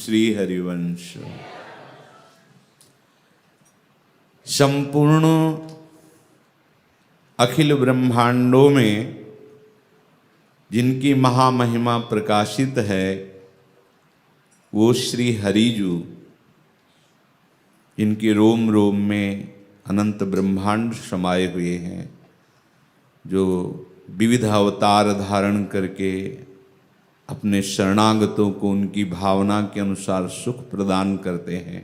श्री हरिवंश। संपूर्ण अखिल ब्रह्मांडों में जिनकी महामहिमा प्रकाशित है वो श्री हरिजू, इनके रोम रोम में अनंत ब्रह्मांड समाये हुए हैं, जो विविध अवतार धारण करके अपने शरणागतों को उनकी भावना के अनुसार सुख प्रदान करते हैं।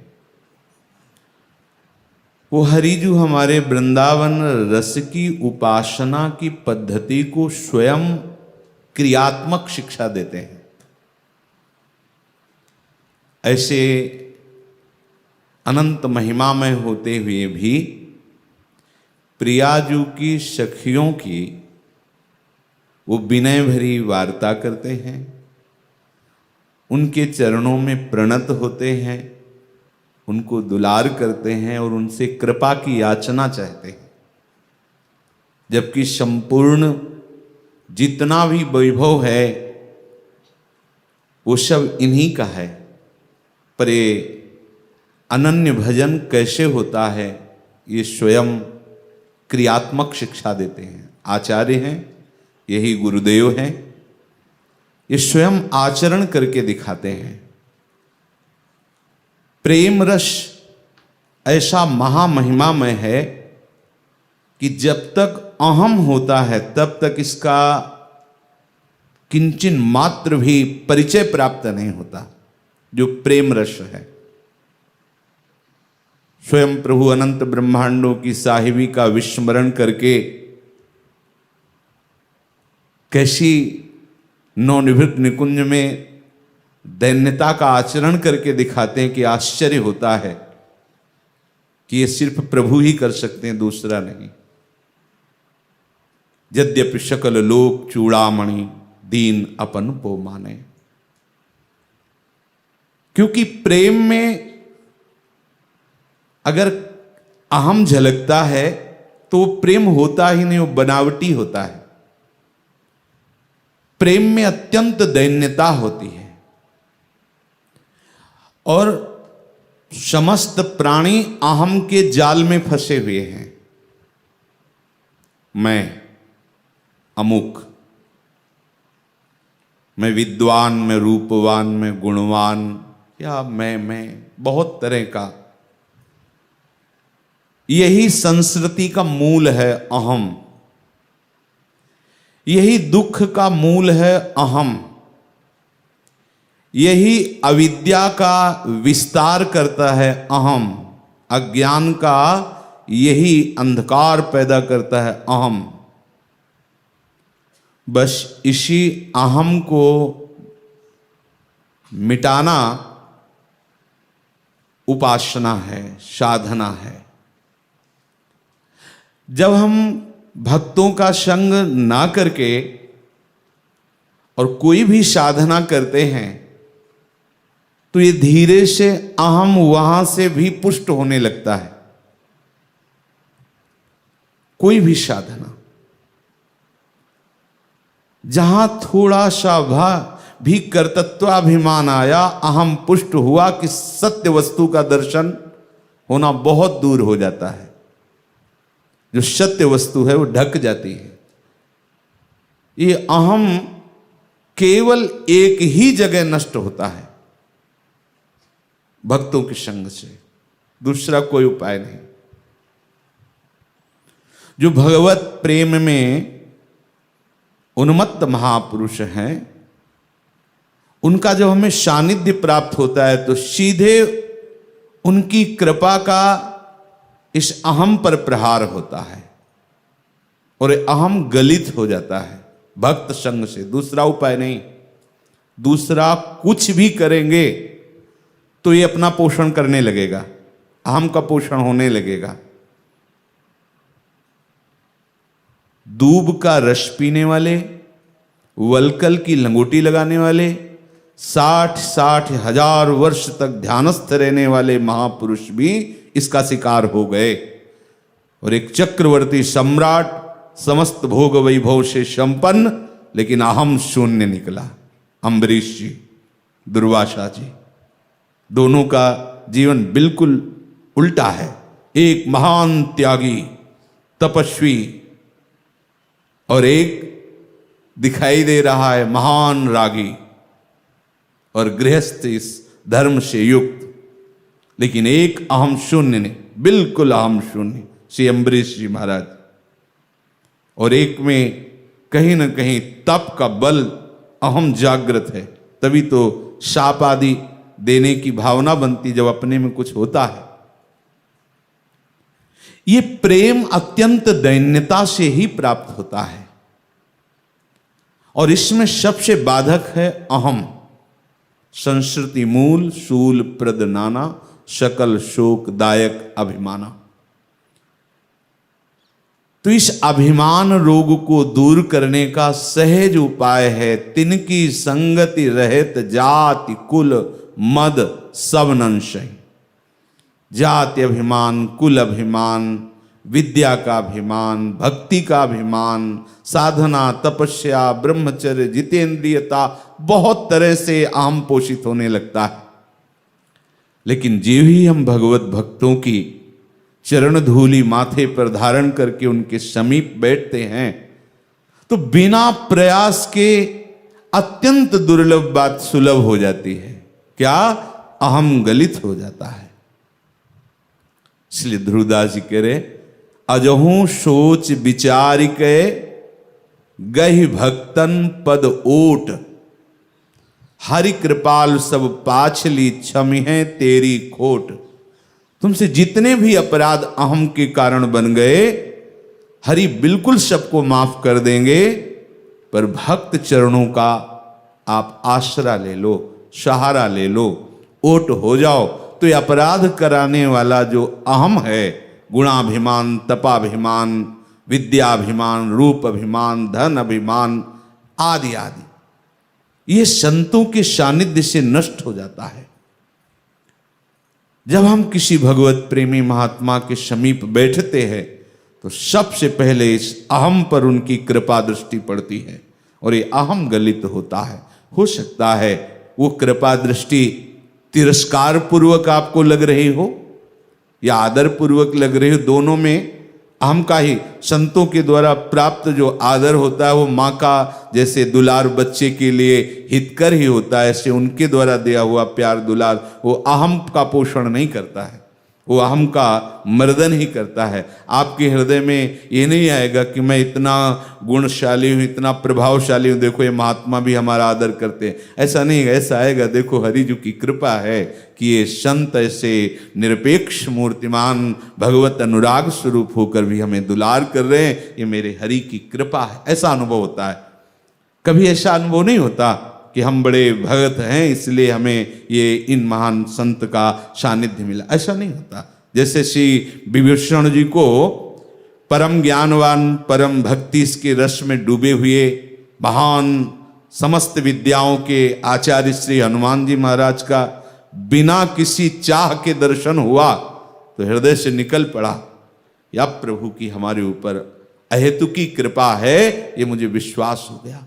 वो हरिजू हमारे वृंदावन रस की उपासना की पद्धति को स्वयं क्रियात्मक शिक्षा देते हैं। ऐसे अनंत महिमामय होते हुए भी प्रियाजू की सखियों की वो विनय भरी वार्ता करते हैं, उनके चरणों में प्रणत होते हैं, उनको दुलार करते हैं और उनसे कृपा की याचना चाहते हैं। जबकि संपूर्ण जितना भी वैभव है वो सब इन्हीं का है, पर ये अनन्य भजन कैसे होता है ये स्वयं क्रियात्मक शिक्षा देते हैं। आचार्य हैं, यही गुरुदेव हैं, ये स्वयं आचरण करके दिखाते हैं। प्रेम रस ऐसा महामहिमामय है कि जब तक अहम होता है तब तक इसका किंचन मात्र भी परिचय प्राप्त नहीं होता, जो प्रेम रस है। स्वयं प्रभु अनंत ब्रह्मांडों की साहिबी का विस्मरण करके कैसी नवनिवृत्त निकुंज में दैन्यता का आचरण करके दिखाते हैं कि आश्चर्य होता है कि ये सिर्फ प्रभु ही कर सकते हैं, दूसरा नहीं। यद्यपि सकल लोक चूड़ामणि दीन अपन पो माने। क्योंकि प्रेम में अगर अहम झलकता है तो प्रेम होता ही नहीं, वो बनावटी होता है। प्रेम में अत्यंत दैन्यता होती है और समस्त प्राणी अहम के जाल में फंसे हुए हैं। मैं अमुक, मैं विद्वान, मैं रूपवान, मैं गुणवान, या मैं बहुत तरह का। यही संस्कृति का मूल है अहम, यही दुख का मूल है अहम, यही अविद्या का विस्तार करता है अहम, अज्ञान का यही अंधकार पैदा करता है अहम। बस इसी अहम को मिटाना उपासना है, साधना है। जब हम भक्तों का संग ना करके और कोई भी साधना करते हैं तो ये धीरे से अहम वहां से भी पुष्ट होने लगता है। कोई भी साधना जहां थोड़ा सा भी कर्तृत्वाभिमान आया, अहम पुष्ट हुआ कि सत्य वस्तु का दर्शन होना बहुत दूर हो जाता है। जो सत्य वस्तु है वो ढक जाती है। ये अहम केवल एक ही जगह नष्ट होता है, भक्तों के संग से, दूसरा कोई उपाय नहीं। जो भगवत प्रेम में उन्मत्त महापुरुष हैं, उनका जब हमें सानिध्य प्राप्त होता है तो सीधे उनकी कृपा का इस अहम पर प्रहार होता है और अहम गलित हो जाता है भक्त संग से। दूसरा उपाय नहीं। दूसरा कुछ भी करेंगे तो ये अपना पोषण करने लगेगा, अहम का पोषण होने लगेगा। दूब का रस पीने वाले, वलकल की लंगोटी लगाने वाले, 60 हजार वर्ष तक ध्यानस्थ रहने वाले महापुरुष भी इसका शिकार हो गए और एक चक्रवर्ती सम्राट समस्त भोग वैभव से संपन्न, लेकिन अहम शून्य निकला। अम्बरीश जी, दुर्वासा जी, दोनों का जीवन बिल्कुल उल्टा है। एक महान त्यागी तपस्वी और एक दिखाई दे रहा है महान रागी और गृहस्थ इस धर्म से युक्त, लेकिन एक अहम शून्य ने, बिल्कुल अहम शून्य श्री अम्बरीश जी महाराज, और एक में कहीं ना कहीं तप का बल अहम जागृत है, तभी तो शाप आदि देने की भावना बनती जब अपने में कुछ होता है। ये प्रेम अत्यंत दैन्यता से ही प्राप्त होता है और इसमें सबसे बाधक है अहम। संस्कृति मूल शूल प्रद नाना, सकल शोक दायक अभिमाना। तो इस अभिमान रोग को दूर करने का सहज उपाय है तिनकी संगति रहित जाति कुल मद सब नंशय। जाति अभिमान, कुल अभिमान, विद्या का अभिमान, भक्ति का अभिमान, साधना, तपस्या, ब्रह्मचर्य, जितेंद्रियता, बहुत तरह से अहम पोषित होने लगता है। लेकिन जो ही हम भगवत भक्तों की चरण धूलि माथे पर धारण करके उनके समीप बैठते हैं तो बिना प्रयास के अत्यंत दुर्लभ बात सुलभ हो जाती है। क्या? अहम गलित हो जाता है। इसलिए ध्रुवदास जी कह रहे, अजहू सोच विचार के गहि भक्तन पद ओट, हरि कृपाल सब पाछली क्षमि है तेरी खोट। तुमसे जितने भी अपराध अहम के कारण बन गए, हरि बिल्कुल सबको माफ कर देंगे, पर भक्त चरणों का आप आसरा ले लो, सहारा ले लो, ओट हो जाओ। तो ये अपराध कराने वाला जो अहम है, गुणाभिमान, तपाभिमान, विद्याभिमान, रूप अभिमान, धन अभिमान आदि आदि, ये संतों के सानिध्य से नष्ट हो जाता है। जब हम किसी भगवत प्रेमी महात्मा के समीप बैठते हैं तो सबसे पहले इस अहम पर उनकी कृपा दृष्टि पड़ती है और ये अहम गलित होता है। हो सकता है वो कृपा दृष्टि तिरस्कार पूर्वक आपको लग रही हो या आदर पूर्वक लग रही हो, दोनों में अहम का ही। संतों के द्वारा प्राप्त जो आदर होता है वो माँ का जैसे दुलार बच्चे के लिए हितकर ही होता है, ऐसे उनके द्वारा दिया हुआ प्यार दुलार वो अहम का पोषण नहीं करता है, वो अहम का मर्दन ही करता है। आपके हृदय में ये नहीं आएगा कि मैं इतना गुणशाली हूँ, इतना प्रभावशाली हूँ, देखो ये महात्मा भी हमारा आदर करते हैं, ऐसा नहीं है। ऐसा आएगा, देखो हरिजू की कृपा है कि ये संत ऐसे निरपेक्ष मूर्तिमान भगवत अनुराग स्वरूप होकर भी हमें दुलार कर रहे हैं, ये मेरे हरि की कृपा है। ऐसा अनुभव होता है। कभी ऐसा अनुभव नहीं होता कि हम बड़े भगत हैं इसलिए हमें ये इन महान संत का सानिध्य मिला, ऐसा नहीं होता। जैसे श्री विभीषण जी को परम ज्ञानवान, परम भक्ति के रस में डूबे हुए महान समस्त विद्याओं के आचार्य श्री हनुमान जी महाराज का बिना किसी चाह के दर्शन हुआ तो हृदय से निकल पड़ा, या प्रभु की हमारे ऊपर अहेतुकी कृपा है, ये मुझे विश्वास हो गया।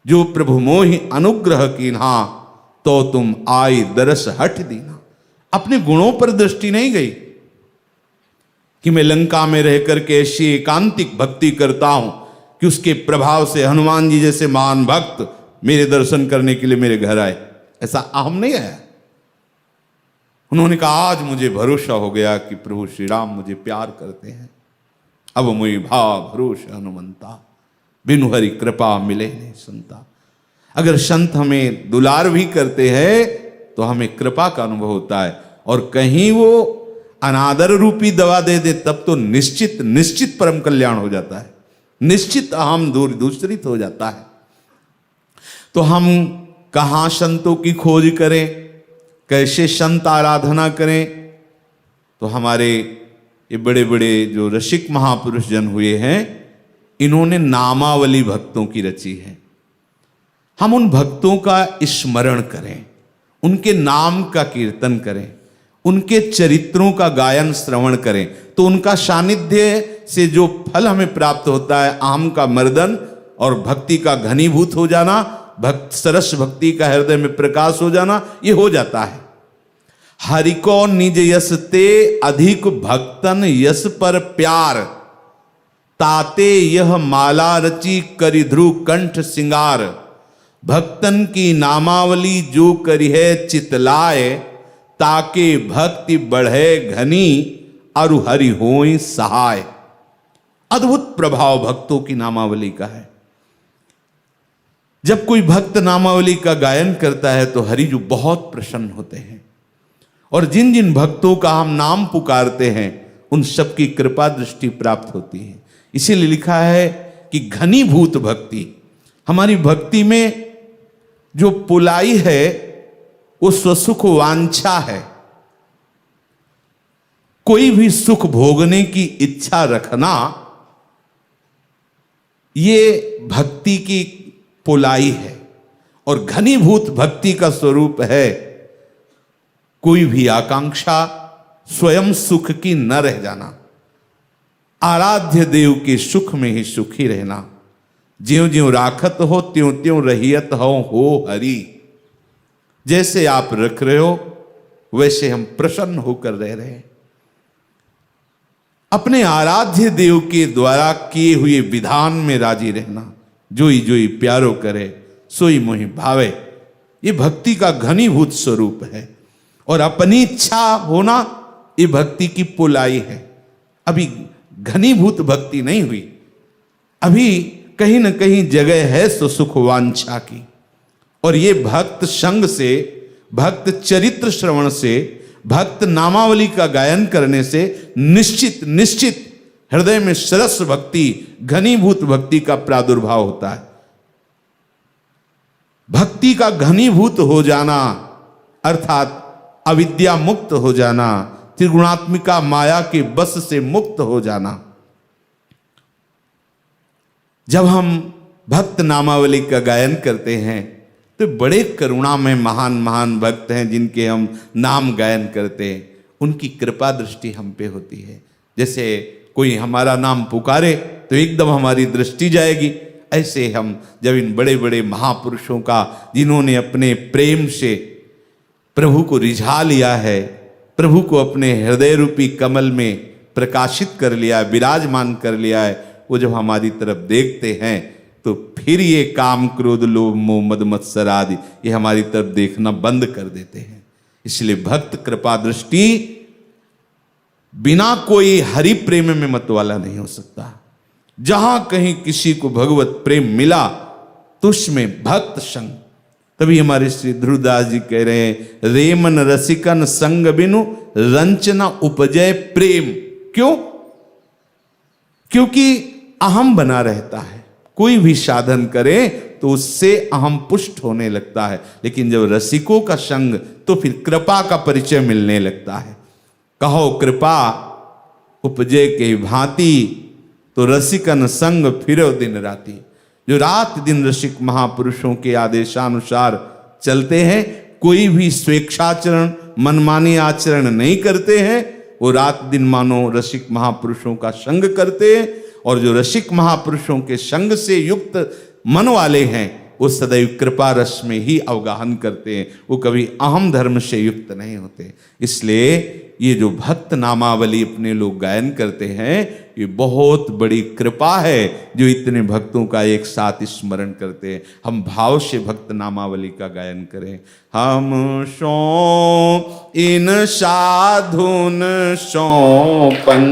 जो प्रभु मोहि अनुग्रह कीन्हा, तो तुम आई दरस हट दीना। अपने गुणों पर दृष्टि नहीं गई कि मैं लंका में रह करके ऐसी एकांतिक भक्ति करता हूं कि उसके प्रभाव से हनुमान जी जैसे महान भक्त मेरे दर्शन करने के लिए मेरे घर आए, ऐसा अहम नहीं आया। उन्होंने कहा आज मुझे भरोसा हो गया कि प्रभु श्री राम मुझे प्यार करते हैं, अब मुझे भाव भरोसा हनुमंता, बिनु हरि कृपा मिले नहीं संता। अगर संत हमें दुलार भी करते हैं तो हमें कृपा का अनुभव होता है, और कहीं वो अनादर रूपी दवा दे दे तब तो निश्चित निश्चित परम कल्याण हो जाता है, निश्चित अहम दूषित हो जाता है। तो हम कहाँ संतों की खोज करें, कैसे संत आराधना करें? तो हमारे ये बड़े बड़े जो रसिक महापुरुष जन हुए हैं, इन्होंने नामावली भक्तों की रची है। हम उन भक्तों का स्मरण करें, उनके नाम का कीर्तन करें, उनके चरित्रों का गायन श्रवण करें, तो उनका सानिध्य से जो फल हमें प्राप्त होता है, अहम का मर्दन और भक्ति का घनीभूत हो जाना, भक्त सरस भक्ति का हृदय में प्रकाश हो जाना, ये हो जाता है। हरि को निज यस ते अधिक भक्तन यस पर प्यार, ताते यह माला रची करि ध्रुव कंठ सिंगार। भक्तन की नामावली जो करी है चितलाए, ताके भक्ति बढ़े घनी अरु हरि होई सहाय। अद्भुत प्रभाव भक्तों की नामावली का है। जब कोई भक्त नामावली का गायन करता है तो हरिजू बहुत प्रसन्न होते हैं, और जिन जिन भक्तों का हम नाम पुकारते हैं उन सब की कृपा दृष्टि प्राप्त होती है। इसीलिए लिखा है कि घनीभूत भक्ति, हमारी भक्ति में जो पुलाई है वो स्वसुख वांछा है। कोई भी सुख भोगने की इच्छा रखना ये भक्ति की पुलाई है, और घनीभूत भक्ति का स्वरूप है कोई भी आकांक्षा स्वयं सुख की न रह जाना, आराध्य देव के सुख में ही सुखी रहना। ज्यों ज्यों राखत हो त्यों त्यों रहियत हो हरि। जैसे आप रख रहे हो वैसे हम प्रसन्न होकर रह रहे हैं। अपने आराध्य देव के द्वारा किए हुए विधान में राजी रहना। जोई जोई प्यारो करे सोई मोहि भावे, ये भक्ति का घनीभूत स्वरूप है। और अपनी इच्छा होना ये भक्ति की पुलाई है। अभी घनीभूत भक्ति नहीं हुई, अभी कहीं न कहीं जगह है सुख वांछा की। और ये भक्त संग से, भक्त चरित्र श्रवण से, भक्त नामावली का गायन करने से निश्चित हृदय में सरस भक्ति, घनीभूत भक्ति का प्रादुर्भाव होता है। भक्ति का घनीभूत हो जाना अर्थात अविद्या मुक्त हो जाना, त्रिगुणात्मिका माया के बस से मुक्त हो जाना। जब हम भक्त नामावली का गायन करते हैं तो बड़े करुणा में महान महान भक्त हैं जिनके हम नाम गायन करते हैं, उनकी कृपा दृष्टि हम पे होती है। जैसे कोई हमारा नाम पुकारे तो एकदम हमारी दृष्टि जाएगी। ऐसे हम जब इन बड़े बड़े महापुरुषों का, जिन्होंने अपने प्रेम से प्रभु को रिझा लिया है, प्रभु को अपने हृदय रूपी कमल में प्रकाशित कर लिया, विराजमान कर लिया है, वो जब हमारी तरफ देखते हैं तो फिर ये काम क्रोध लोभ मोह मद मत्सर आदि ये हमारी तरफ देखना बंद कर देते हैं। इसलिए भक्त कृपा दृष्टि बिना कोई हरि प्रेम में मत वाला नहीं हो सकता। जहां कहीं किसी को भगवत प्रेम मिला तो उसमें भक्त संग। तभी हमारे श्री ध्रुवदास जी कह रहे हैं, रेमन रसिकन संग बिनु रंचना उपजय प्रेम। क्यों? क्योंकि अहम बना रहता है। कोई भी साधन करे तो उससे अहम पुष्ट होने लगता है, लेकिन जब रसिकों का संग तो फिर कृपा का परिचय मिलने लगता है। कहो कृपा उपजे के भांति, तो रसिकन संग फिरो दिन राती। जो रात दिन रसिक महापुरुषों के आदेशानुसार चलते हैं, कोई भी स्वेच्छाचरण मनमानी आचरण नहीं करते हैं, वो रात दिन मानो रसिक महापुरुषों का संग करते हैं। और जो रसिक महापुरुषों के संग से युक्त मन वाले हैं वो सदैव कृपा रस में ही अवगाहन करते हैं, वो कभी अहम धर्म से युक्त नहीं होते। इसलिए ये जो भक्त नामावली अपने लोग गायन करते हैं, ये बहुत बड़ी कृपा है जो इतने भक्तों का एक साथ स्मरण करते हैं। हम भाव से भक्त नामावली का गायन करें। हम सो इन साधुन सौंपन